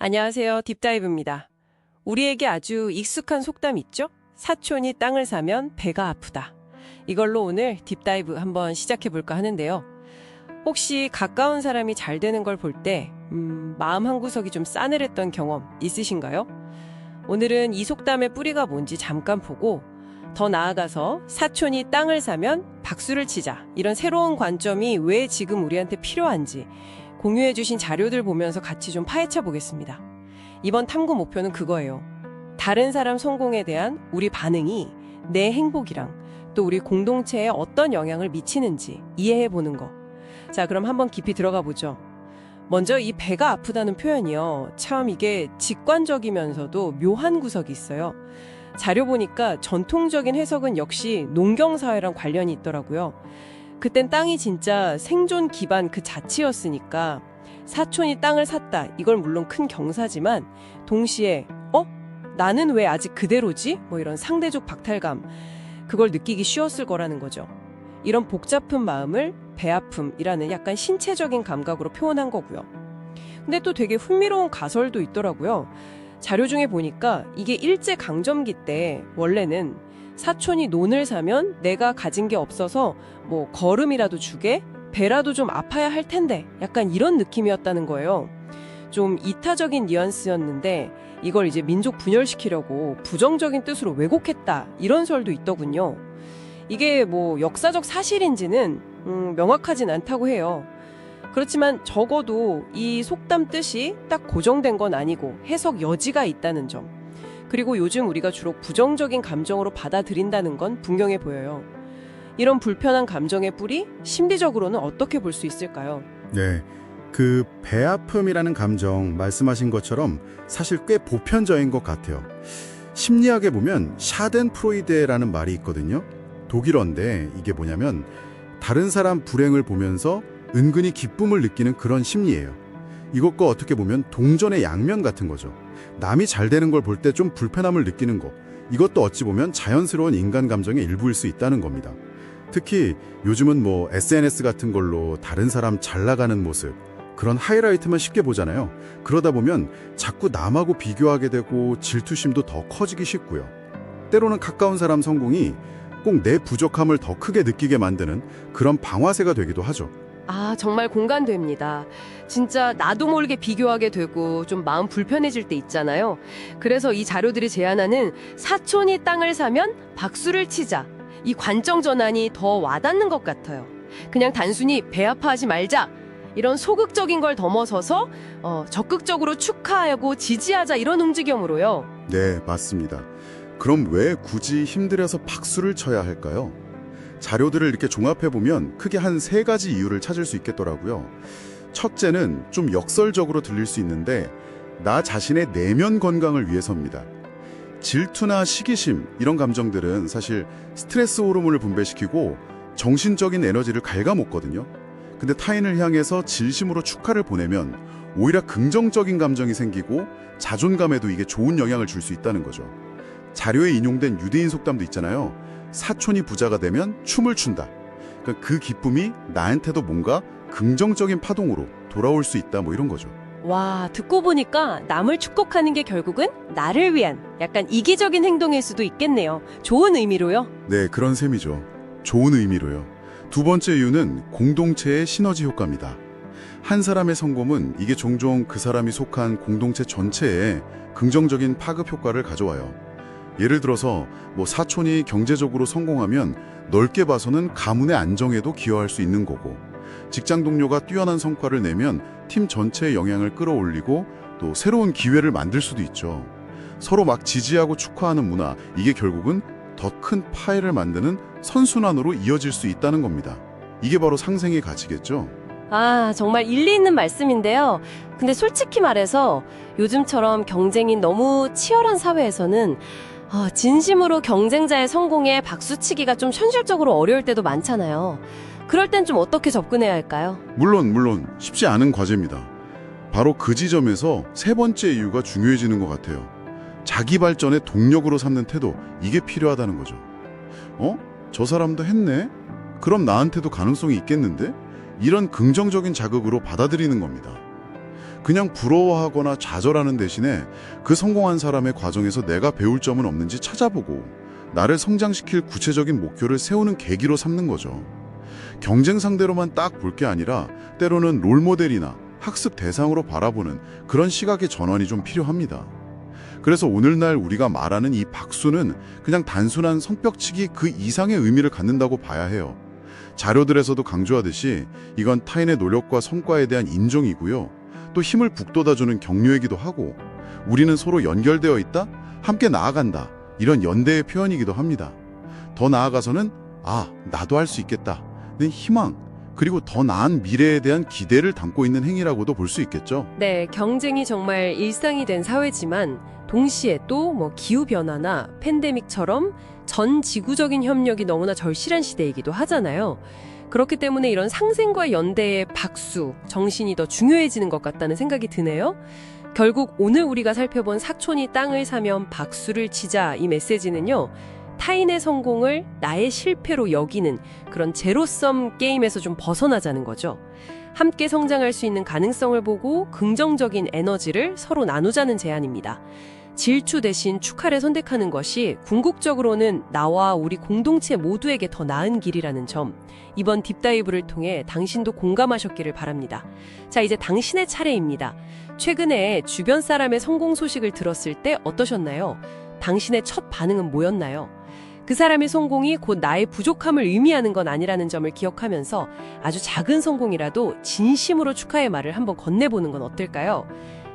안녕하세요. 딥다이브입니다. 우리에게 아주 익숙한 속담 있죠? 사촌이 땅을 사면 배가 아프다. 이걸로 오늘 딥다이브 한번 시작해볼까 하는데요. 혹시 가까운 사람이 잘 되는 걸 볼 때 마음 한구석이 좀 싸늘했던 경험 있으신가요? 오늘은 이 속담의 뿌리가 뭔지 잠깐 보고 더 나아가서 사촌이 땅을 사면 박수를 치자, 이런 새로운 관점이 왜 지금 우리한테 필요한지 공유해주신 자료들 보면서 같이 좀 파헤쳐 보겠습니다. 이번 탐구 목표는 그거예요. 다른 사람 성공에 대한 우리 반응이 내 행복이랑 또 우리 공동체에 어떤 영향을 미치는지 이해해 보는 거. 자, 그럼 한번 깊이 들어가 보죠. 먼저 이 배가 아프다는 표현이요. 참 이게 직관적이면서도 묘한 구석이 있어요. 자료 보니까 전통적인 해석은 역시 농경사회랑 관련이 있더라고요. 그땐 땅이 진짜 생존 기반 그 자체였으니까 사촌이 땅을 샀다. 이걸 물론 큰 경사지만 동시에 나는 왜 아직 그대로지? 뭐 이런 상대적 박탈감, 그걸 느끼기 쉬웠을 거라는 거죠. 이런 복잡한 마음을 배아픔이라는 약간 신체적인 감각으로 표현한 거고요. 근데 또 되게 흥미로운 가설도 있더라고요. 자료 중에 보니까 이게 일제강점기 때 원래는 사촌이 논을 사면 내가 가진 게 없어서 뭐 거름이라도 주게, 배라도 좀 아파야 할 텐데, 약간 이런 느낌이었다는 거예요. 좀 이타적인 뉘앙스였는데 이걸 이제 민족 분열시키려고 부정적인 뜻으로 왜곡했다, 이런 설도 있더군요. 이게 뭐 역사적 사실인지는 명확하진 않다고 해요. 그렇지만 적어도 이 속담 뜻이 딱 고정된 건 아니고 해석 여지가 있다는 점, 그리고 요즘 우리가 주로 부정적인 감정으로 받아들인다는 건 분명해 보여요. 이런 불편한 감정의 뿌리, 심리적으로는 어떻게 볼 수 있을까요? 네, 그 배아픔이라는 감정 말씀하신 것처럼 사실 꽤 보편적인 것 같아요. 심리학에 보면 샤덴프로이데라는 말이 있거든요. 독일어인데 이게 뭐냐면 다른 사람 불행을 보면서 은근히 기쁨을 느끼는 그런 심리예요. 이것과 어떻게 보면 동전의 양면 같은 거죠. 남이 잘 되는 걸 볼 때 좀 불편함을 느끼는 거, 이것도 어찌 보면 자연스러운 인간 감정의 일부일 수 있다는 겁니다. 특히 요즘은 뭐 SNS 같은 걸로 다른 사람 잘 나가는 모습, 그런 하이라이트만 쉽게 보잖아요. 그러다 보면 자꾸 남하고 비교하게 되고 질투심도 더 커지기 쉽고요. 때로는 가까운 사람 성공이 꼭 내 부족함을 더 크게 느끼게 만드는 그런 방아쇠가 되기도 하죠. 아, 정말 공감됩니다. 진짜 나도 모르게 비교하게 되고 좀 마음 불편해질 때 있잖아요. 그래서 이 자료들이 제안하는 사촌이 땅을 사면 박수를 치자, 이 관점 전환이 더 와닿는 것 같아요. 그냥 단순히 배 아파하지 말자, 이런 소극적인 걸 넘어서서 적극적으로 축하하고 지지하자, 이런 움직임으로요. 네, 맞습니다. 그럼 왜 굳이 힘들어서 박수를 쳐야 할까요? 자료들을 이렇게 종합해보면 크게 한 3가지 이유를 찾을 수 있겠더라고요. 첫째는 좀 역설적으로 들릴 수 있는데 나 자신의 내면 건강을 위해서입니다. 질투나 시기심, 이런 감정들은 사실 스트레스 호르몬을 분배시키고 정신적인 에너지를 갉아먹거든요. 근데 타인을 향해서 진심으로 축하를 보내면 오히려 긍정적인 감정이 생기고 자존감에도 이게 좋은 영향을 줄 수 있다는 거죠. 자료에 인용된 유대인 속담도 있잖아요. 사촌이 부자가 되면 춤을 춘다. 그러니까 그 기쁨이 나한테도 뭔가 긍정적인 파동으로 돌아올 수 있다, 뭐 이런 거죠. 와, 듣고 보니까 남을 축복하는 게 결국은 나를 위한 약간 이기적인 행동일 수도 있겠네요. 좋은 의미로요. 네, 그런 셈이죠. 좋은 의미로요. 두 번째 이유는 공동체의 시너지 효과입니다. 한 사람의 성공은 이게 종종 그 사람이 속한 공동체 전체에 긍정적인 파급 효과를 가져와요. 예를 들어서 뭐 사촌이 경제적으로 성공하면 넓게 봐서는 가문의 안정에도 기여할 수 있는 거고, 직장 동료가 뛰어난 성과를 내면 팀 전체의 영향을 끌어올리고 또 새로운 기회를 만들 수도 있죠. 서로 막 지지하고 축하하는 문화, 이게 결국은 더 큰 파이를 만드는 선순환으로 이어질 수 있다는 겁니다. 이게 바로 상생의 가치겠죠. 아, 정말 일리 있는 말씀인데요. 근데 솔직히 말해서 요즘처럼 경쟁이 너무 치열한 사회에서는 진심으로 경쟁자의 성공에 박수치기가 좀 현실적으로 어려울 때도 많잖아요. 그럴 땐 좀 어떻게 접근해야 할까요? 물론 쉽지 않은 과제입니다. 바로 그 지점에서 3번째 이유가 중요해지는 것 같아요. 자기 발전의 동력으로 삼는 태도, 이게 필요하다는 거죠. 저 사람도 했네? 그럼 나한테도 가능성이 있겠는데? 이런 긍정적인 자극으로 받아들이는 겁니다. 그냥 부러워하거나 좌절하는 대신에 그 성공한 사람의 과정에서 내가 배울 점은 없는지 찾아보고 나를 성장시킬 구체적인 목표를 세우는 계기로 삼는 거죠. 경쟁 상대로만 딱 볼 게 아니라 때로는 롤모델이나 학습 대상으로 바라보는 그런 시각의 전환이 좀 필요합니다. 그래서 오늘날 우리가 말하는 이 박수는 그냥 단순한 성벽치기 그 이상의 의미를 갖는다고 봐야 해요. 자료들에서도 강조하듯이 이건 타인의 노력과 성과에 대한 인정이고요. 또 힘을 북돋아주는 격려이기도 하고 우리는 서로 연결되어 있다, 함께 나아간다 이런 연대의 표현이기도 합니다. 더 나아가서는 나도 할 수 있겠다는 희망, 그리고 더 나은 미래에 대한 기대를 담고 있는 행위라고도 볼 수 있겠죠. 네, 경쟁이 정말 일상이 된 사회지만 동시에 또 기후변화나 팬데믹처럼 전 지구적인 협력이 너무나 절실한 시대이기도 하잖아요. 그렇기 때문에 이런 상생과 연대의 박수, 정신이 더 중요해지는 것 같다는 생각이 드네요. 결국 오늘 우리가 살펴본 사촌이 땅을 사면 박수를 치자 이 메시지는요. 타인의 성공을 나의 실패로 여기는 그런 제로섬 게임에서 좀 벗어나자는 거죠. 함께 성장할 수 있는 가능성을 보고 긍정적인 에너지를 서로 나누자는 제안입니다. 질투 대신 축하를 선택하는 것이 궁극적으로는 나와 우리 공동체 모두에게 더 나은 길이라는 점, 이번 딥다이브를 통해 당신도 공감하셨기를 바랍니다. 자, 이제 당신의 차례입니다. 최근에 주변 사람의 성공 소식을 들었을 때 어떠셨나요? 당신의 첫 반응은 뭐였나요? 그 사람의 성공이 곧 나의 부족함을 의미하는 건 아니라는 점을 기억하면서 아주 작은 성공이라도 진심으로 축하의 말을 한번 건네보는 건 어떨까요?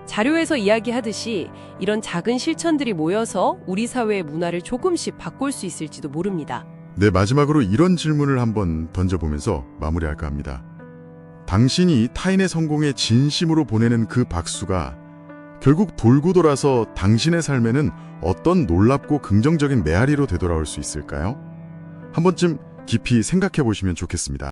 자료에서 이야기하듯이 이런 작은 실천들이 모여서 우리 사회의 문화를 조금씩 바꿀 수 있을지도 모릅니다. 네, 마지막으로 이런 질문을 한번 던져보면서 마무리할까 합니다. 당신이 타인의 성공에 진심으로 보내는 그 박수가 결국 돌고 돌아서 당신의 삶에는 어떤 놀랍고 긍정적인 메아리로 되돌아올 수 있을까요? 한 번쯤 깊이 생각해 보시면 좋겠습니다.